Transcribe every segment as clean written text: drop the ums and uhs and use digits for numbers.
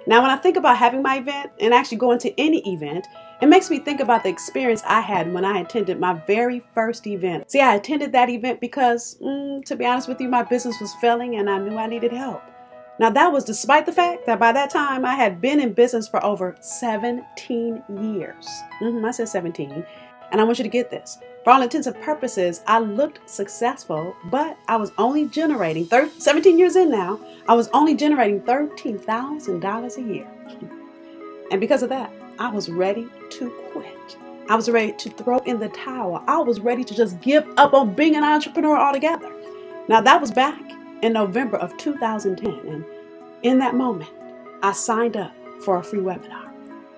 Now, when I think about having my event and actually going to any event, it makes me think about the experience I had when I attended my very first event. See, I attended that event because, to be honest with you, my business was failing and I knew I needed help. Now, that was despite the fact that by that time I had been in business for over 17 years. I said 17. And I want you to get this. For all intents and purposes, I looked successful, but I was only generating, 17 years in now, I was only generating $13,000 a year. And because of that, I was ready to quit. I was ready to throw in the towel. I was ready to just give up on being an entrepreneur altogether. Now, that was back in November of 2010. And in that moment, I signed up for a free webinar.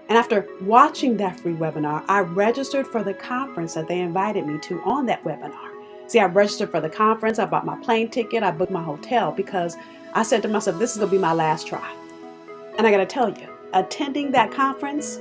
And after watching that free webinar, I registered for the conference that they invited me to on that webinar. See, I registered for the conference. I bought my plane ticket. I booked my hotel because I said to myself, this is going to be my last try. And I got to tell you, attending that conference,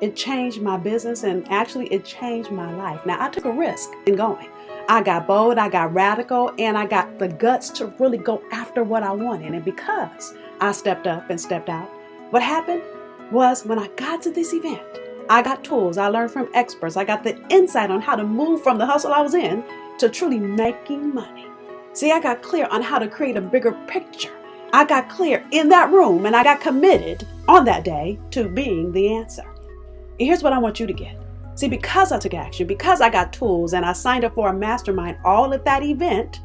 it changed my business and actually it changed my life. Now, I took a risk in going. I got bold, I got radical, and I got the guts to really go after what I wanted. And because I stepped up and stepped out, what happened was when I got to this event, I got tools. I learned from experts. I got the insight on how to move from the hustle I was in to truly making money. See, I got clear on how to create a bigger picture. I got clear in that room and I got committed on that day to being the answer. And here's what I want you to get. See, because I took action, because I got tools and I signed up for a mastermind all at that event,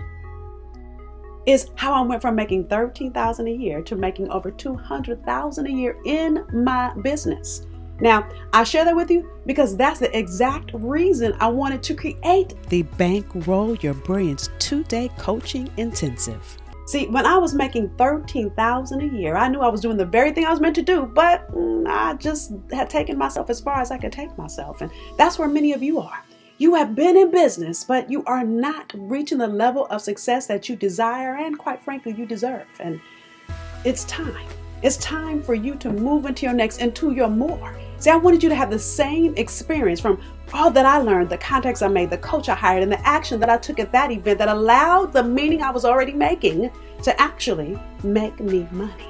is how I went from making $13,000 a year to making over $200,000 a year in my business. Now, I share that with you because that's the exact reason I wanted to create the Bankroll Your Brilliance 2-day coaching intensive. See, when I was making $13,000 a year, I knew I was doing the very thing I was meant to do, but I just had taken myself as far as I could take myself. And that's where many of you are. You have been in business, but you are not reaching the level of success that you desire and, quite frankly, you deserve. And it's time. It's time for you to move into your next, into your more. See, I wanted you to have the same experience from all that I learned, the contacts I made, the coach I hired, and the action that I took at that event that allowed the meaning I was already making to actually make me money.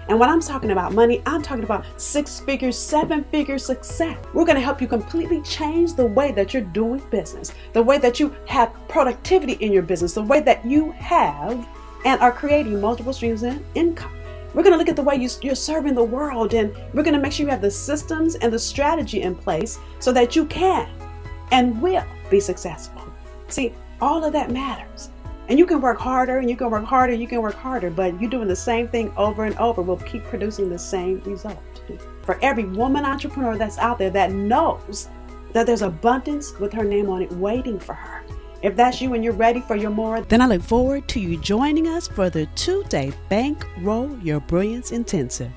And when I'm talking about money, I'm talking about 6-figure, 7-figure success. We're going to help you completely change the way that you're doing business, the way that you have productivity in your business, the way that you have and are creating multiple streams of income. We're going to look at the way you're serving the world, and we're going to make sure you have the systems and the strategy in place so that you can and will be successful. See, all of that matters. And you can work harder and you can work harder, you can work harder, but you doing the same thing over and over will keep producing the same result. For every woman entrepreneur that's out there that knows that there's abundance with her name on it waiting for her. If that's you and you're ready for your more, then I look forward to you joining us for the 2-day Bankroll Your Brilliance Intensive.